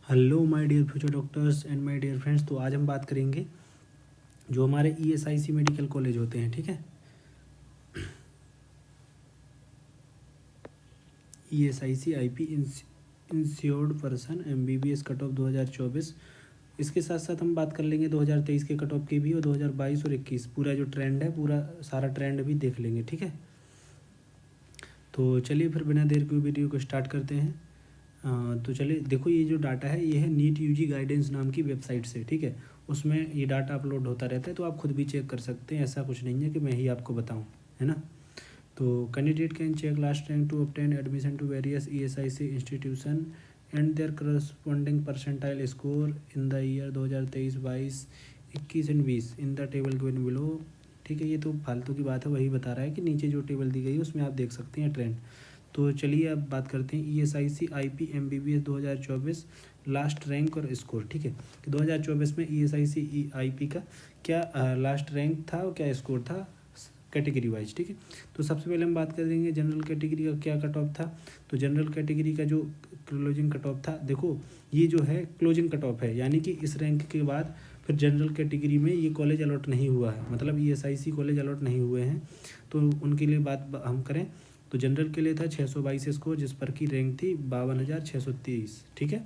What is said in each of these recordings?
Hello my dear future doctors and my dear friends. तो आज हम बात करेंगे जो हमारे ईएसआईसी मेडिकल कॉलेज होते हैं, ठीक है। ESIC IP insured person MBBS cut off 2024। इसके साथ साथ हम बात कर लेंगे 2023 के कट ऑफ की भी और 2022 और 21 पूरा जो ट्रेंड है, पूरा सारा ट्रेंड भी देख लेंगे, ठीक है। तो चलिए फिर बिना देर के वीडियो को स्टार्ट करते हैं। तो चलिए देखो, ये जो डाटा है ये है नीट यूजी गाइडेंस नाम की वेबसाइट से, ठीक है। उसमें ये डाटा अपलोड होता रहता है, तो आप खुद भी चेक कर सकते हैं। ऐसा कुछ नहीं है कि मैं ही आपको बताऊं, है ना। तो candidate can check last rank to obtain admission to various ESIC institution and their corresponding percentile score in the year 2023, 22, 21 and 20 in the table given below, ठीक है। ये तो फालतू की बात है, वही बता रहा है कि नीचे जो टेबल दी गई है उसमें आप देख सकते हैं ट्रेंड। तो चलिए अब बात करते हैं ESIC IP MBBS 2024 last rank और स्कोर, ठीक है। कि 2024 में ईएसआईसी आईपी का क्या लास्ट रैंक था और क्या स्कोर था कैटेगरी वाइज, ठीक है। तो सबसे पहले हम बात करेंगे जनरल कैटेगरी का क्या कट ऑफ था। तो जनरल कैटेगरी का जो क्लोजिंग कट ऑफ था, देखो ये जो है क्लोजिंग कट ऑफ है, यानी कि इस रैंक के बाद फिर जनरल कैटेगरी में ये कॉलेज अलॉट नहीं हुआ है, मतलब ईएसआईसी कॉलेज अलॉट नहीं हुए हैं। तो उनके लिए बात हम करें तो जनरल के लिए था 622 स्कोर, जिस पर की रैंक थी 52,623, ठीक है।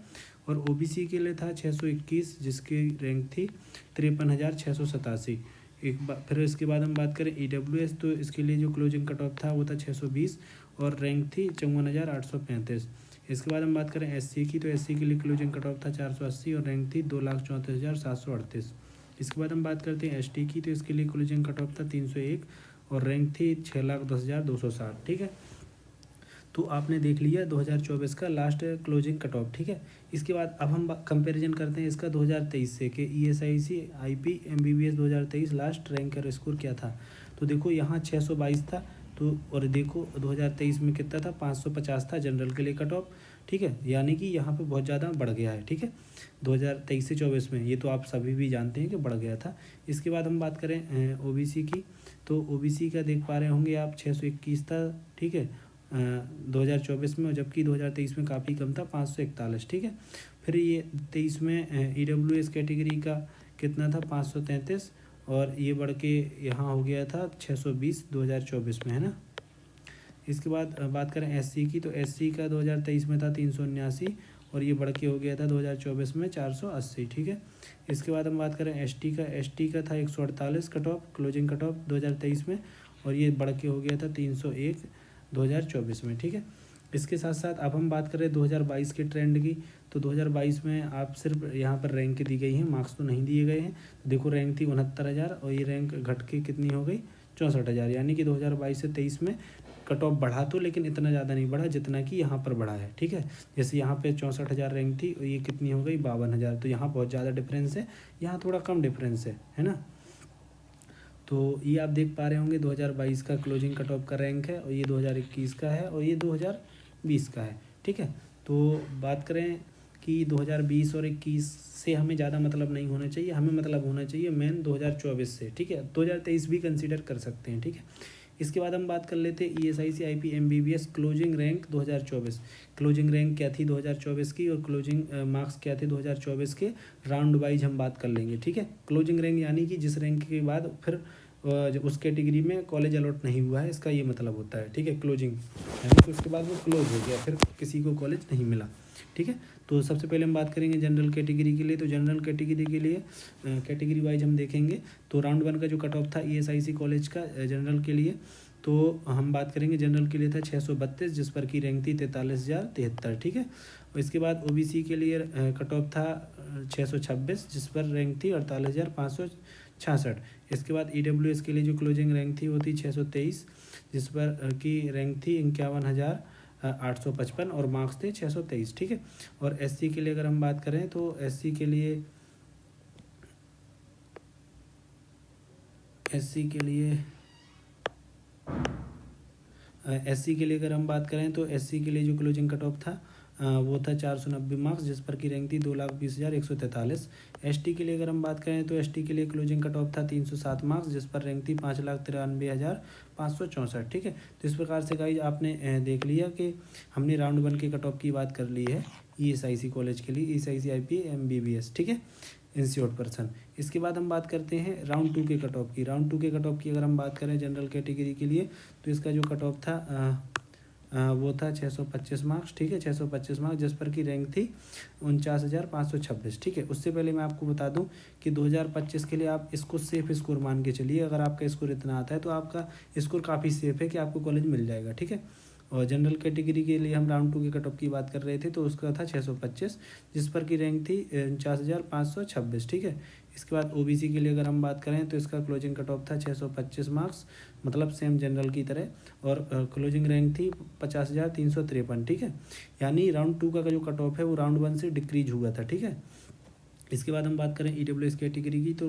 और ओबीसी के लिए था 621, जिसकी रैंक थी 53,687। एक बार फिर इसके बाद हम बात करें ईडब्ल्यूएस, तो इसके लिए जो क्लोजिंग कट ऑफ था वो था 620 और रैंक थी 54,835। इसके बाद हम बात करें एससी की, तो एससी के लिए क्लोजिंग कट ऑफ था 480 और रैंक थी 2,34,738। इसके बाद हम बात करते हैं एसटी की, तो इसके लिए क्लोजिंग कट ऑफ था 301 और रैंक थी 6,10,260, ठीक है। तो आपने देख लिया 2024 का लास्ट क्लोजिंग कट ऑफ, ठीक है। इसके बाद अब हम कंपैरिजन करते हैं इसका 2023 से कि ESIC IP MBBS 2023 last rank और स्कोर क्या था। तो देखो यहाँ 622 था, तो और देखो 2023 में कितना था, 550 था जनरल के लिए कट ऑफ, ठीक है। यानी कि यहाँ पे बहुत ज़्यादा बढ़ गया है, ठीक है। 2023 से 24 में ये तो आप सभी भी जानते हैं कि बढ़ गया था। इसके बाद हम बात करें ओबीसी की, तो ओबीसी का देख पा रहे होंगे आप 621 था, ठीक है, 2024 में, जबकि 2023 में काफ़ी कम था 541, ठीक है। फिर ये 23 में ईडब्ल्यूएस कैटेगरी का कितना था 533 और ये बढ़ के यहाँ हो गया था 620 2024 में, है ना। इसके बाद बात करें एससी की, तो एससी का 2023 में था 379 और ये बढ़ के हो गया था 2024 में 480, ठीक है। इसके बाद हम बात करें एसटी का, एसटी का था 148 cut off closing cut off 2023 में और ये बढ़ के हो गया था 301 2024 में, ठीक है। इसके साथ साथ अब हम बात करें 2022 के ट्रेंड की, तो 2022 में आप सिर्फ यहाँ पर रैंक दी गई हैं, मार्क्स तो नहीं दिए गए हैं। तो देखो रैंक थी 69,000 और ये रैंक घट के कितनी हो गई 64,000, यानी कि 2022 से 23 में कट ऑफ बढ़ा तो, लेकिन इतना ज़्यादा नहीं बढ़ा जितना कि यहाँ पर बढ़ा है, ठीक है। जैसे यहाँ पे 64,000 रैंक थी और ये कितनी हो गई 52,000, तो यहाँ बहुत ज़्यादा डिफरेंस है, यहाँ थोड़ा कम डिफरेंस है ना। तो ये आप देख पा रहे होंगे 2022 का क्लोजिंग कट ऑफ का रैंक है और ये 2021 का है और ये 2020 का है, ठीक है। तो बात करें कि 2020 और 21 से हमें ज़्यादा मतलब नहीं होना चाहिए, हमें मतलब होना चाहिए मेन 2024 से, ठीक है। 2023 भी कंसीडर कर सकते हैं, ठीक है। इसके बाद हम बात कर लेते हैं ESIC IP MBBS closing rank 2024। Closing rank क्या थी 2024 की और क्लोजिंग मार्क्स क्या थे 2024 के, राउंड वाइज हम बात कर लेंगे, ठीक है। क्लोजिंग रैंक यानी कि जिस रैंक के बाद फिर उस कैटेगरी में कॉलेज अलॉट नहीं हुआ है, इसका ये मतलब होता है, ठीक है। क्लोजिंग यानी कि उसके बाद वो क्लोज हो गया, फिर किसी को कॉलेज नहीं मिला, ठीक है। तो सबसे पहले हम बात करेंगे जनरल कैटेगरी के लिए, तो जनरल कैटेगरी के लिए कैटेगरी वाइज हम देखेंगे। तो राउंड वन का जो कट ऑफ था ईएसआईसी कॉलेज का जनरल के लिए, तो हम बात करेंगे जनरल के लिए था 632, जिस पर की रैंक थी 43,073, ठीक है। और इसके बाद ओबीसी के लिए कट ऑफ था 626, जिस पर रैंक थी 48,566। इसके बाद ईडब्ल्यूएस के लिए जो क्लोजिंग रैंक थी वो थी 623, जिस पर की रैंक थी 51,855 और मार्क्स थे 623, ठीक है। और एससी के लिए अगर हम बात करें तो एससी के लिए अगर हम बात करें तो एससी के लिए जो क्लोजिंग कट ऑफ था वो था 490 मार्क्स, जिस पर की रैंक थी 2,20,143। एसटी के लिए अगर हम बात करें तो एसटी के लिए क्लोजिंग कट ऑफ था 307 मार्क्स, जिस पर रैंक थी 5,93,564, ठीक है। तो इस प्रकार से गाइज आपने देख लिया कि हमने राउंड वन के कट ऑफ की बात कर ली है ESIC कॉलेज के लिए, ESIC IP MBBS, ठीक है, इंश्योर्ड पर्सन। इसके बाद हम बात करते हैं राउंड 2 के कट ऑफ की। राउंड 2 के कट ऑफ की अगर हम बात करें जनरल कैटेगरी के लिए, तो इसका जो कट ऑफ था वो था 625 मार्क्स, ठीक है, 625 मार्क्स, जिस पर की रैंक थी 49,526, ठीक है। उससे पहले मैं आपको बता दूं कि 2025 के लिए आप इसको सेफ स्कोर मान के चलिए। अगर आपका स्कोर इतना आता है तो आपका स्कोर काफ़ी सेफ है कि आपको कॉलेज मिल जाएगा, ठीक है। और जनरल कैटेगरी के लिए हम राउंड 2 के कट ऑफ की बात कर रहे थे, तो उसका था 625, जिस पर की रैंक थी 49,526, ठीक है। इसके बाद OBC के लिए अगर हम बात करें तो इसका क्लोजिंग कट ऑफ था 625 मार्क्स, मतलब सेम जनरल की तरह, और क्लोजिंग रैंक थी 50,353, ठीक है। यानी राउंड 2 का जो कट ऑफ है वो राउंड 1 से डिक्रीज हुआ था, ठीक है। इसके बाद हम बात करें EWS कैटेगरी की, तो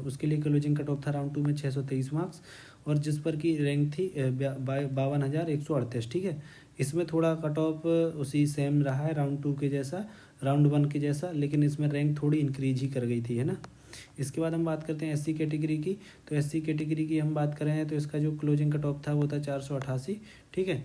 उसके लिए क्लोजिंग कट ऑफ था राउंड 2 में 623 मार्क्स, और जिस पर की रैंक थी 52,138, ठीक है। इसमें थोड़ा कट ऑफ उसी सेम रहा है राउंड 2 के जैसा, राउंड 1 के जैसा, लेकिन इसमें रैंक थोड़ी इंक्रीज ही कर गई थी, है ना। इसके बाद हम बात करते हैं SC कैटेगरी की। तो SC कैटेगरी की हम बात करें तो इसका जो क्लोजिंग कट ऑफ था वो था 488, ठीक है।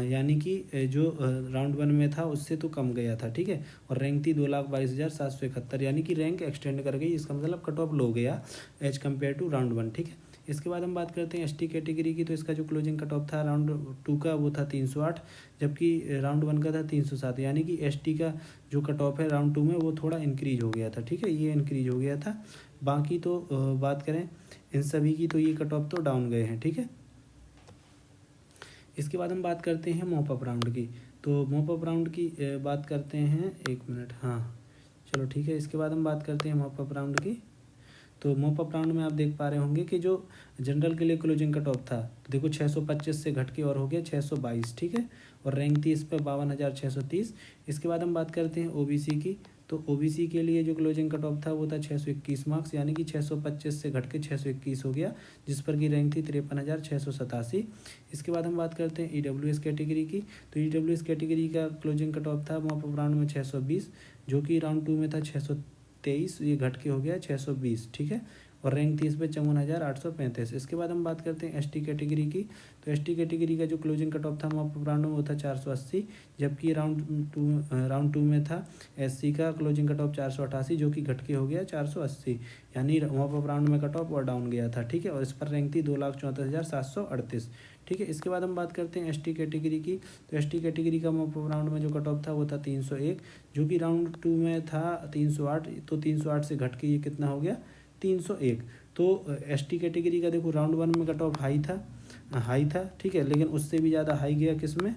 यानी कि जो राउंड 1 में था उससे तो कम गया था, ठीक है। और रैंक थी 2,22,771, यानी कि रैंक एक्सटेंड कर गई, इसका मतलब कट ऑफ लो गया एज कम्पेयर टू राउंड 1, ठीक है। इसके बाद हम बात करते हैं ST कैटेगरी की। तो इसका जो क्लोजिंग कट ऑफ था राउंड 2 का वो था 308, जबकि राउंड 1 का था 307, यानी कि ST का जो कट ऑफ है राउंड 2 में वो थोड़ा इंक्रीज हो गया था, ठीक है, ये इंक्रीज हो गया था। बाकी तो बात करें इन सभी की, तो ये कट ऑफ तो डाउन गए हैं, ठीक है। इसके बाद हम बात करते हैं मॉप अप राउंड की। तो मॉप अप राउंड की बात करते हैं, एक मिनट, हाँ चलो ठीक है। इसके बाद हम बात करते हैं मॉप अप राउंड की। तो मॉप अप राउंड में आप देख पा रहे होंगे कि जो जनरल के लिए क्लोजिंग कट ऑफ था, तो देखो 625 से घट के और हो गया 622, ठीक है। और रैंक थी इस पर 52,630। इसके बाद हम बात करते हैं OBC की। तो OBC के लिए जो क्लोजिंग कट ऑफ था वो था 621 मार्क्स, यानी कि 625 से घट के 621 हो गया, जिस पर की रैंक थी 53,687। इसके बाद हम बात करते हैं EWS कैटेगरी की। तो EWS कैटेगरी का क्लोजिंग कट ऑफ था मॉप अप राउंड में 620, जो कि राउंड 2 में था 623, ये घट के हो गया 620, ठीक है। और रैंक थी इस पर 54,835। इसके बाद हम बात करते हैं ST कैटेगरी की। तो ST कैटेगरी का जो क्लोजिंग कट ऑफ था मॉप अप राउंड में वो था 480, जबकि राउंड 2 में था SC का क्लोजिंग कट ऑफ 488, जो कि घट के हो गया 480, यानी मॉप अप राउंड में कट ऑफ और डाउन गया था, ठीक है। और इस पर रैंक थी 2,34,738, ठीक है। इसके बाद हम बात करते हैं ST कैटेगरी की। तो ST कैटेगरी का मॉप अप राउंड में जो कट ऑफ था वो था 301, जो कि राउंड 2 में था 308, तो 308 से घट के ये कितना हो गया 301। तो ST कैटेगरी का देखो राउंड 1 में कट ऑफ हाई था, ठीक है, लेकिन उससे भी ज़्यादा हाई गया किस में,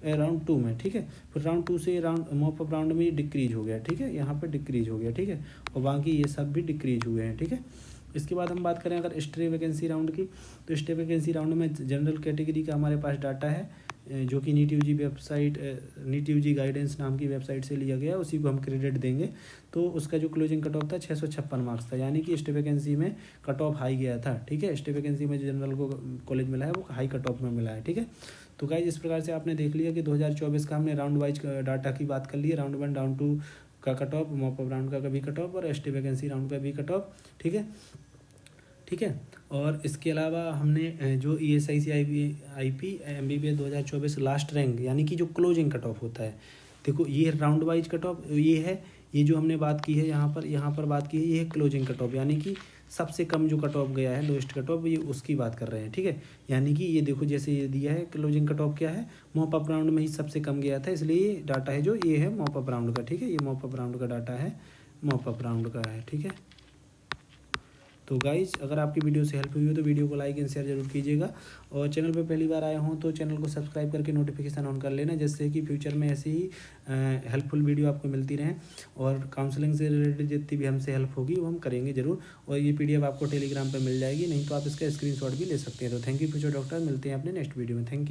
राउंड 2 में, ठीक है। फिर राउंड 2 से राउंड मॉप अप राउंड में डिक्रीज हो गया, ठीक है, यहाँ पे डिक्रीज हो गया, ठीक है। और बाकी ये सब भी डिक्रीज हुए हैं, ठीक है। इसके बाद हम बात करें अगर स्टे वैकेंसी राउंड की। तो स्टे वैकेंसी राउंड में जनरल कैटेगरी का हमारे पास डाटा है, जो कि NEET UG website, NEET UG guidance नाम की वेबसाइट से लिया गया, उसी को हम क्रेडिट देंगे। तो उसका जो क्लोजिंग कट ऑफ था 656 मार्क्स था, यानी कि स्टे वैकेंसी में कट ऑफ हाई गया था, ठीक है। स्टे वैकेंसी में जो जनरल को कॉलेज मिला है वो हाई कट ऑफ में मिला है, ठीक है। तो गाइस इस प्रकार से आपने देख लिया कि 2024 का हमने राउंड वाइज डाटा की बात कर ली है, राउंड 1 राउंड 2 का cut off, mop up round का भी कट ऑफ, और स्टे वैकेंसी राउंड का भी कट ऑफ, ठीक है, ठीक है। और इसके अलावा हमने जो ESIC IP MBBS 2024 last rank, यानी कि जो क्लोजिंग कट ऑफ होता है, देखो ये राउंड वाइज कट ऑफ ये है, ये जो हमने बात की है यहाँ पर बात की है, ये है क्लोजिंग कट ऑफ, यानी कि सबसे कम जो कट ऑफ गया है, लोएस्ट कट ऑफ, ये उसकी बात कर रहे हैं, ठीक है। यानी कि ये देखो जैसे ये दिया है क्लोजिंग कट ऑफ क्या है, मॉप अप राउंड में ही सबसे कम गया था, इसलिए ये डाटा है जो ये है मॉप अप राउंड का, ठीक है। ये मॉप अप राउंड का डाटा है, मॉप अप राउंड का है, ठीक है। तो गाइज अगर आपकी वीडियो से हेल्प हुई हो तो वीडियो को लाइक एंड शेयर जरूर कीजिएगा, और चैनल पे पहली बार आए हों तो चैनल को सब्सक्राइब करके नोटिफिकेशन ऑन कर लेना, जिससे कि फ्यूचर में ऐसी ही हेल्पफुल वीडियो आपको मिलती रहें। और काउंसलिंग से रिलेटेड जितनी भी हमसे हेल्प होगी वो हम करेंगे ज़रूर। और ये PDF आपको टेलीग्राम पर मिल जाएगी, नहीं तो आप इसका स्क्रीनशॉट भी ले सकते हैं। तो थैंक यू फ्यूचर डॉक्टर, मिलते हैं अपने नेक्स्ट वीडियो में। Thank you.